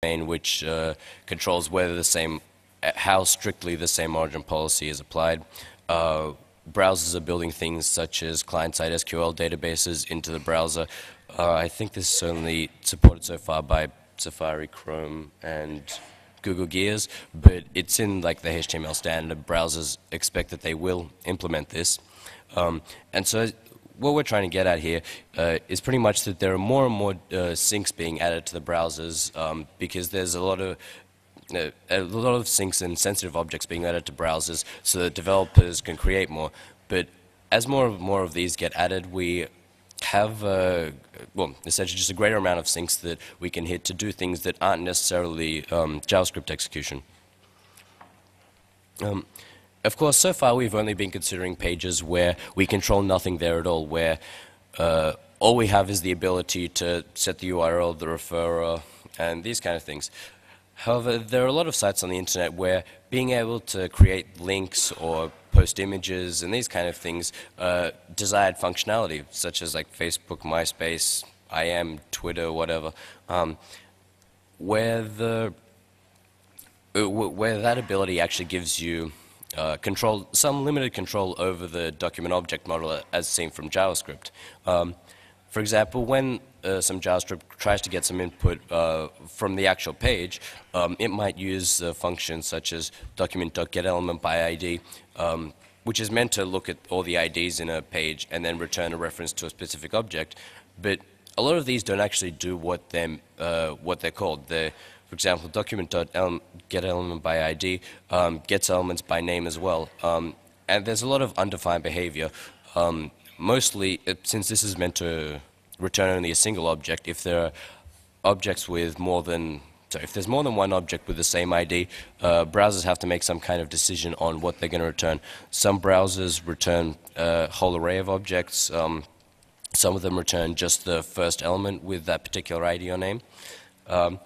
domain which controls whether how strictly the same origin policy is applied. Browsers are building things such as client-side SQL databases into the browser. I think this is certainly supported so far by Safari, Chrome, and Google Gears, but it's in like the HTML standard. Browsers expect that they will implement this. And so what we're trying to get at here is pretty much that there are more and more syncs being added to the browsers because there's a lot of syncs and sensitive objects being added to browsers so that developers can create more. But as more of these get added, we have, well, essentially just a greater amount of syncs that we can hit to do things that aren't necessarily JavaScript execution. Of course, so far we've only been considering pages where we control nothing there at all, where all we have is the ability to set the URL, the referrer, and these kind of things. However, there are a lot of sites on the internet where being able to create links or post images and these kind of things desired functionality, such as like Facebook, MySpace, IM, Twitter, whatever, where that ability actually gives you some limited control over the document object model as seen from JavaScript. For example, when some JavaScript tries to get some input from the actual page, it might use functions such as document.getElementById, which is meant to look at all the IDs in a page and then return a reference to a specific object. But a lot of these don't actually do what they're called. For example, document.getElementById gets elements by name as well. And there's a lot of undefined behavior. Mostly, since this is meant to return only a single object, if there are objects with if there's more than one object with the same ID, browsers have to make some kind of decision on what they're going to return. Some browsers return a whole array of objects. Some of them return just the first element with that particular ID or name. But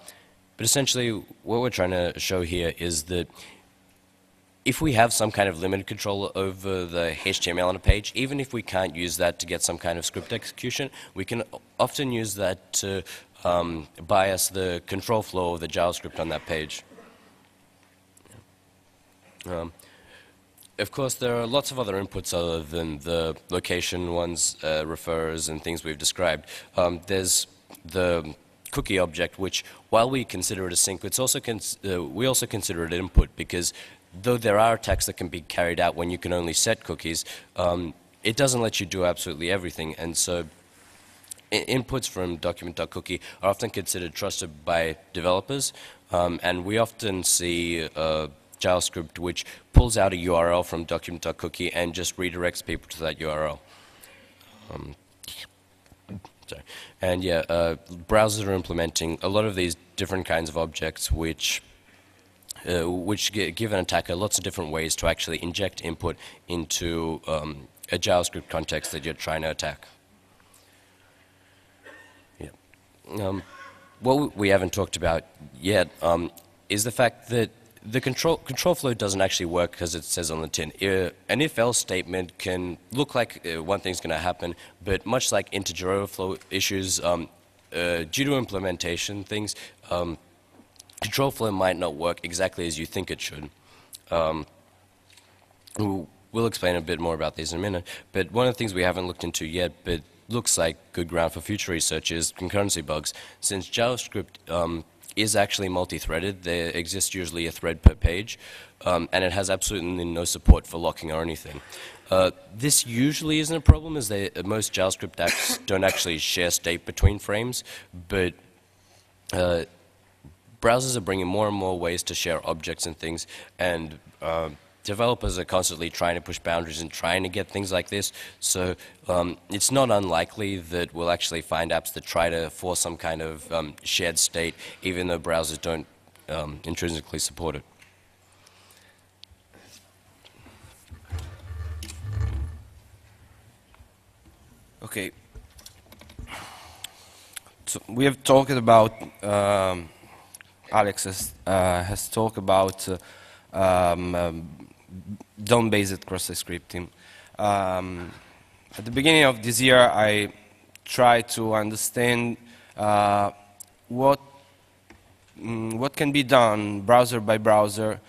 essentially, what we're trying to show here is that if we have some kind of limited control over the HTML on a page, even if we can't use that to get some kind of script execution, we can often use that to bias the control flow of the JavaScript on that page. Of course, there are lots of other inputs other than the location ones, referrers, and things we've described. There's the cookie object, which, while we consider it a sync, we also consider it input, because though there are attacks that can be carried out when you can only set cookies, it doesn't let you do absolutely everything. And so inputs from document.cookie are often considered trusted by developers, and we often see JavaScript which pulls out a URL from document.cookie and just redirects people to that URL. And yeah, browsers are implementing a lot of these different kinds of objects which give an attacker lots of different ways to actually inject input into a JavaScript context that you're trying to attack. Yeah. What we haven't talked about yet is the fact that the control flow doesn't actually work because it says on the tin. An if-else statement can look like one thing's going to happen, but much like integer overflow issues, due to implementation things, control flow might not work exactly as you think it should. We'll explain a bit more about these in a minute, but one of the things we haven't looked into yet, but looks like good ground for future research, is concurrency bugs. Since JavaScript is actually multi-threaded, there exists usually a thread per page, and it has absolutely no support for locking or anything. This usually isn't a problem, as most JavaScript apps don't actually share state between frames, but browsers are bringing more and more ways to share objects and things, and developers are constantly trying to push boundaries and trying to get things like this. So it's not unlikely that we'll actually find apps that try to force some kind of shared state, even though browsers don't intrinsically support it. Okay. So we have talked about, Alex has talked about DOM-based cross-site scripting. At the beginning of this year, I tried to understand what what can be done browser by browser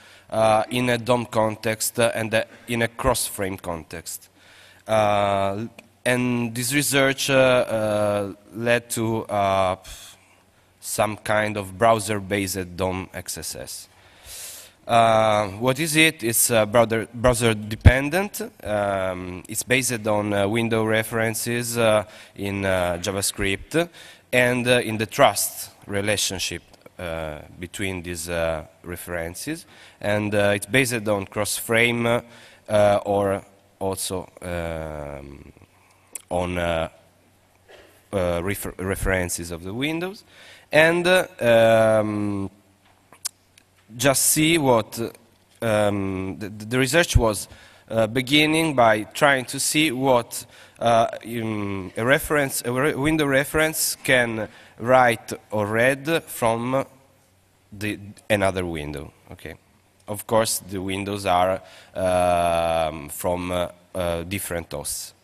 in a DOM context and in a cross-frame context. And this research led to some kind of browser-based DOM XSS. What is it? It's browser dependent. It's based on window references in JavaScript and in the trust relationship between these references. And it's based on cross-frame or also on references of the windows. And just see what the research was beginning by trying to see what a window reference can write or read from another window. Okay, of course the windows are from different hosts.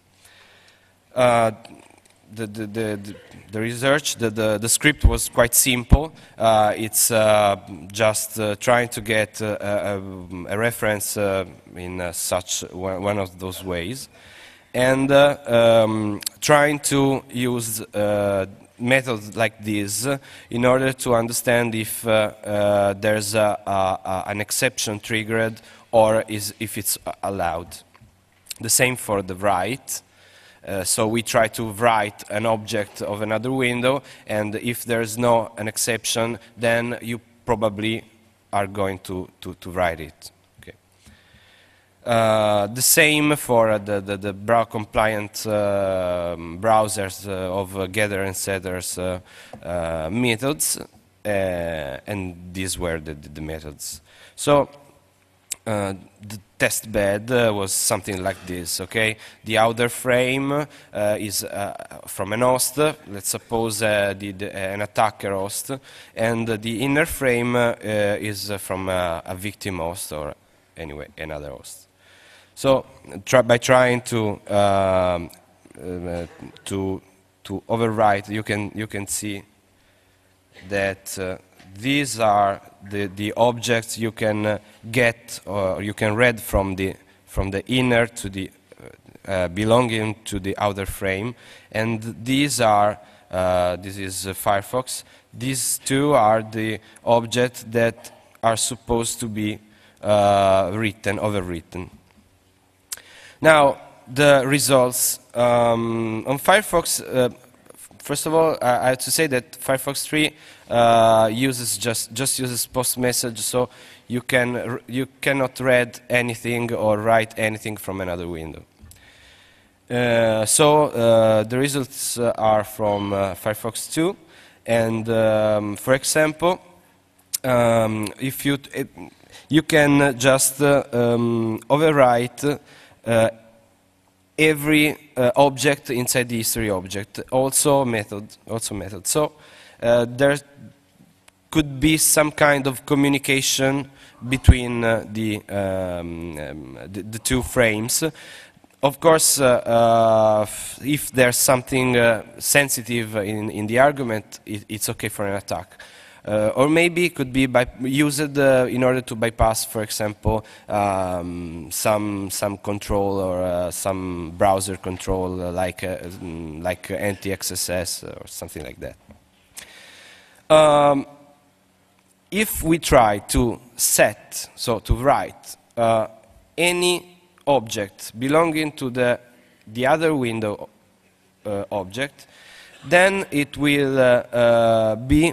The research, the script was quite simple. It's just trying to get a reference in such one of those ways, and trying to use methods like this in order to understand if there's an exception triggered or if it's allowed. The same for the write. So we try to write an object of another window, and if there's no an exception, then you probably are going to write it. Okay. The same for the compliant browsers of getter and setters methods, and these were the methods. So the test bed was something like this, okay? The outer frame is from an host, let's suppose an attacker host, and the inner frame is from a victim host or anyway another host. So by trying to overwrite, you can see that these are the objects you can get or you can read from the inner to the belonging to the outer frame, and these are this is Firefox. These two are the objects that are supposed to be overwritten. Now the results on Firefox. First of all, I have to say that Firefox 3 uses just uses post message, so you cannot read anything or write anything from another window. So the results are from Firefox 2, and for example, if you can just overwrite every object inside the history object, also method. So there could be some kind of communication between the two frames. Of course, if there's something sensitive in the argument, it's okay for an attack. Or maybe it could be used in order to bypass, for example, some control or some browser control like anti-XSS or something like that. If we try to set, so to write any object belonging to the other window object, then it will be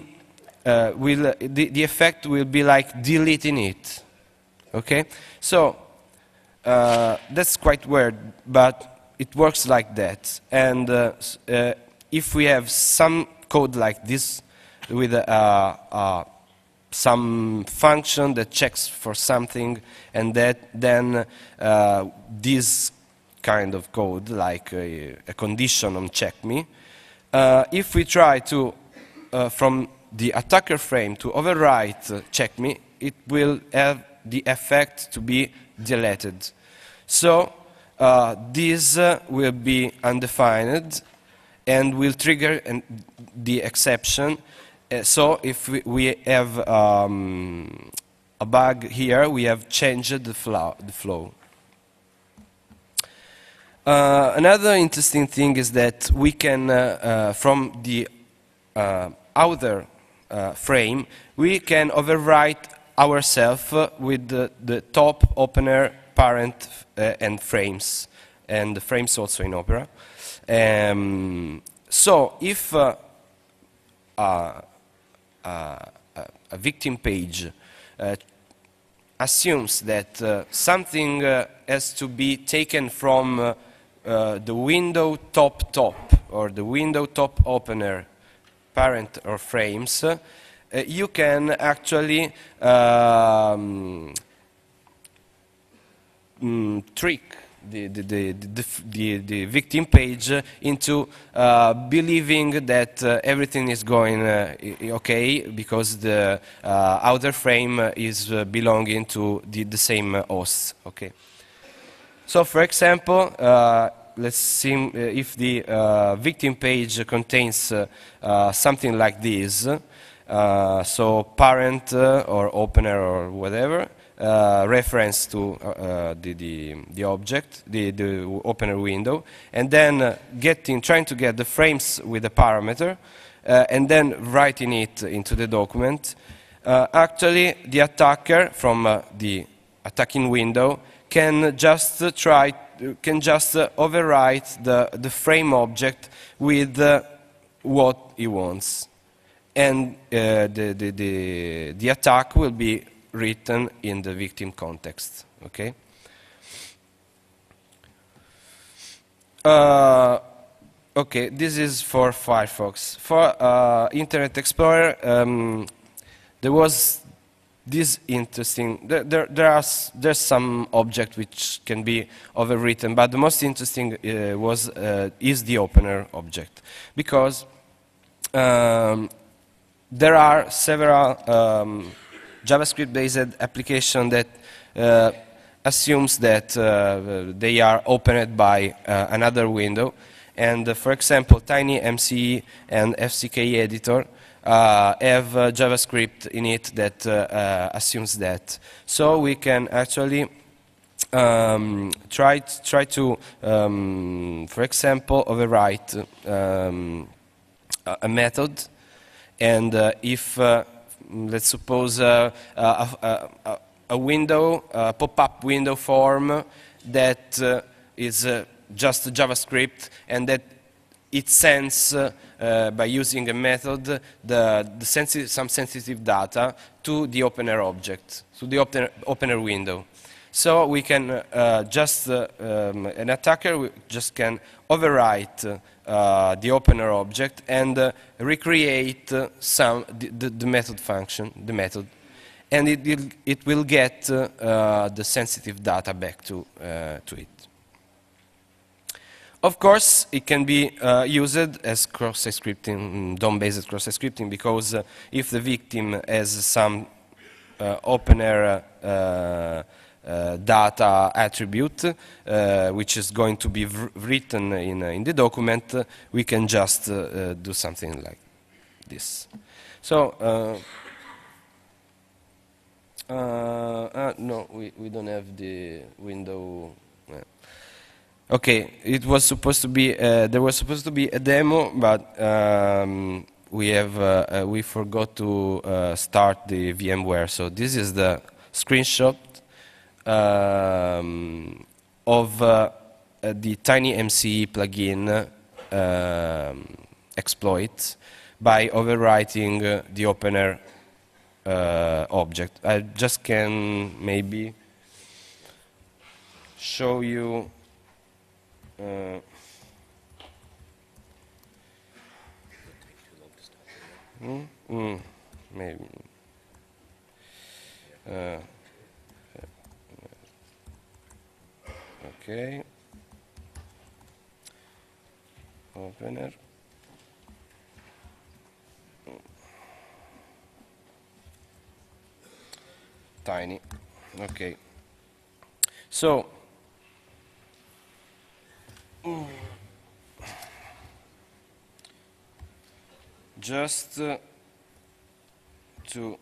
the effect will be like deleting it. Okay, so that's quite weird, but it works like that. And if we have some code like this with some function that checks for something, and then this kind of code, like a condition on check me, if we try to from the attacker frame to overwrite check me, it will have the effect to be deleted. So this will be undefined and will trigger the exception, So if we have a bug here, we have changed the flow. Another interesting thing is that we can, from the outer frame, we can overwrite ourselves with the top, opener, parent, and frames, and the frames also in Opera. So if a victim page assumes that something has to be taken from the window top or the window top opener, parent or frames, you can actually trick the victim page into believing that everything is going okay because the outer frame is belonging to the same host. Okay. So, for example, let's see if the victim page contains something like this. So, parent or opener or whatever. Reference to the object, the opener window, and then trying to get the frames with the parameter, and then writing it into the document. Actually, the attacker from the attacking window can just overwrite the frame object with what he wants, and the attack will be written in the victim context. Okay. Okay, this is for Firefox. For Internet Explorer, there was this interesting. There's some object which can be overwritten, but the most interesting is the opener object, because there are several JavaScript-based application that assumes that they are opened by another window. And for example, TinyMCE and FCK editor have JavaScript in it that assumes that. So we can actually try to, for example, overwrite a method, and if let's suppose a window, a pop-up window form that is just JavaScript, and that it sends, by using a method, some sensitive data to the opener object, to the opener window. So we can an attacker just can overwrite the opener object and recreate the method function, the method, and it will get the sensitive data back to it. Of course, it can be used as cross-site scripting, DOM-based cross-site scripting, because if the victim has some opener data attribute, which is going to be written in the document, we can just do something like this. So, no, we don't have the window. Okay, it was supposed to be there was supposed to be a demo, but we forgot to start the VMware. So this is the screenshot of the TinyMCE plugin exploit by overwriting the opener object. I just can maybe show you. Maybe. Okay. Opener. Tiny. Okay. So. Just to